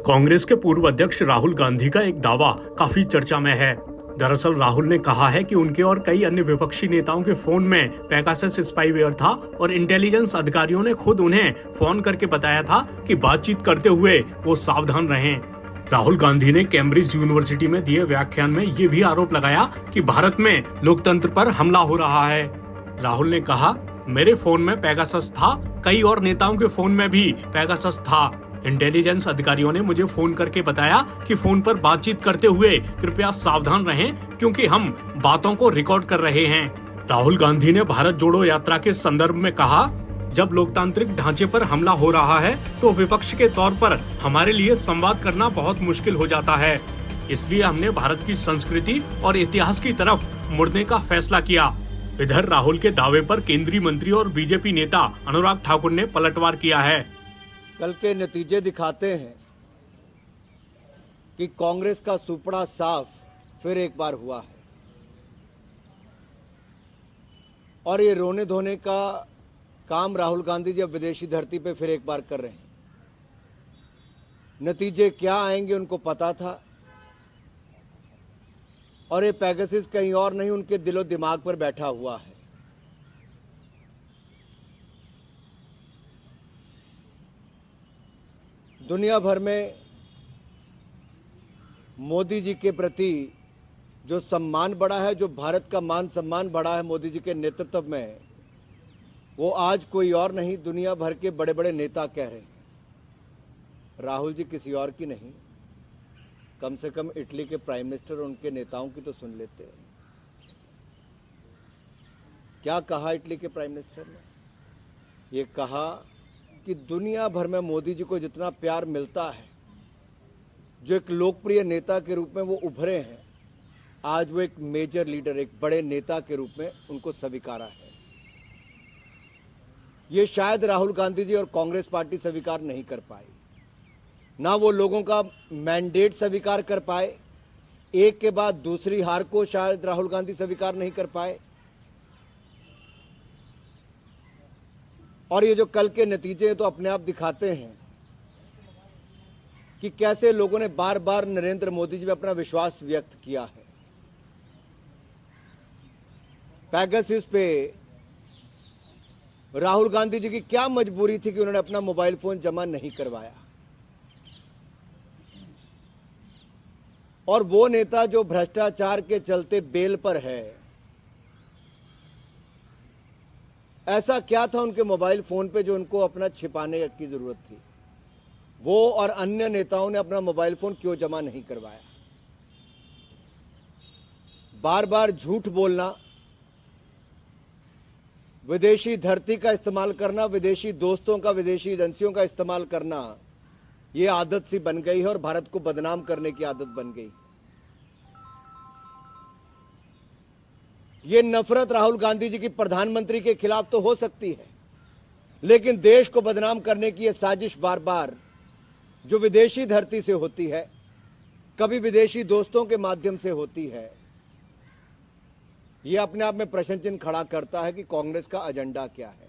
कांग्रेस के पूर्व अध्यक्ष राहुल गांधी का एक दावा काफी चर्चा में है। दरअसल राहुल ने कहा है कि उनके और कई अन्य विपक्षी नेताओं के फोन में पेगासस स्पाईवेयर था और इंटेलिजेंस अधिकारियों ने खुद उन्हें फोन करके बताया था कि बातचीत करते हुए वो सावधान रहें। राहुल गांधी ने कैम्ब्रिज यूनिवर्सिटी में दिए व्याख्यान में ये भी आरोप लगाया कि भारत में लोकतंत्र पर हमला हो रहा है। राहुल ने कहा, मेरे फोन में पेगासस था, कई और नेताओं के फोन में भी पेगासस था। इंटेलिजेंस अधिकारियों ने मुझे फोन करके बताया कि फोन पर बातचीत करते हुए कृपया सावधान रहें क्योंकि हम बातों को रिकॉर्ड कर रहे हैं। राहुल गांधी ने भारत जोड़ो यात्रा के संदर्भ में कहा, जब लोकतांत्रिक ढांचे पर हमला हो रहा है तो विपक्ष के तौर पर हमारे लिए संवाद करना बहुत मुश्किल हो जाता है। इसलिए हमने भारत की संस्कृति और इतिहास की तरफ मुड़ने का फैसला किया। इधर राहुल के दावे पर केंद्रीय मंत्री और बीजेपी नेता अनुराग ठाकुर ने पलटवार किया है। कल के नतीजे दिखाते हैं कि कांग्रेस का सुपड़ा साफ फिर एक बार हुआ है और ये रोने धोने का काम राहुल गांधी जी अब विदेशी धरती पे फिर एक बार कर रहे हैं। नतीजे क्या आएंगे उनको पता था और ये पेगासस कहीं और नहीं उनके दिलो दिमाग पर बैठा हुआ है। दुनिया भर में मोदी जी के प्रति जो सम्मान बढ़ा है, जो भारत का मान सम्मान बढ़ा है मोदी जी के नेतृत्व में, वो आज कोई और नहीं दुनिया भर के बड़े बड़े नेता कह रहे हैं। राहुल जी किसी और की नहीं, कम से कम इटली के प्राइम मिनिस्टर उनके नेताओं की तो सुन लेते हैं। क्या कहा इटली के प्राइम मिनिस्टर ने? ये कहा कि दुनिया भर में मोदी जी को जितना प्यार मिलता है, जो एक लोकप्रिय नेता के रूप में वो उभरे हैं, आज वो एक मेजर लीडर, एक बड़े नेता के रूप में उनको स्वीकारा है। ये शायद राहुल गांधी जी और कांग्रेस पार्टी स्वीकार नहीं कर पाई, ना वो लोगों का मैंडेट स्वीकार कर पाए, एक के बाद दूसरी हार को शायद राहुल गांधी स्वीकार नहीं कर पाए। और ये जो कल के नतीजे तो अपने आप दिखाते हैं कि कैसे लोगों ने बार बार नरेंद्र मोदी जी पे अपना विश्वास व्यक्त किया है। पेगासस पे राहुल गांधी जी की क्या मजबूरी थी कि उन्होंने अपना मोबाइल फोन जमा नहीं करवाया? और वो नेता जो भ्रष्टाचार के चलते बेल पर है, ऐसा क्या था उनके मोबाइल फोन पे जो उनको अपना छिपाने की जरूरत थी? वो और अन्य नेताओं ने अपना मोबाइल फोन क्यों जमा नहीं करवाया? बार बार झूठ बोलना, विदेशी धरती का इस्तेमाल करना, विदेशी दोस्तों का, विदेशी एजेंसियों का इस्तेमाल करना, ये आदत सी बन गई है और भारत को बदनाम करने की आदत बन गई। ये नफरत राहुल गांधी जी की प्रधानमंत्री के खिलाफ तो हो सकती है, लेकिन देश को बदनाम करने की ये साजिश बार बार जो विदेशी धरती से होती है, कभी विदेशी दोस्तों के माध्यम से होती है, ये अपने आप में प्रश्न चिन्ह खड़ा करता है कि कांग्रेस का एजेंडा क्या है।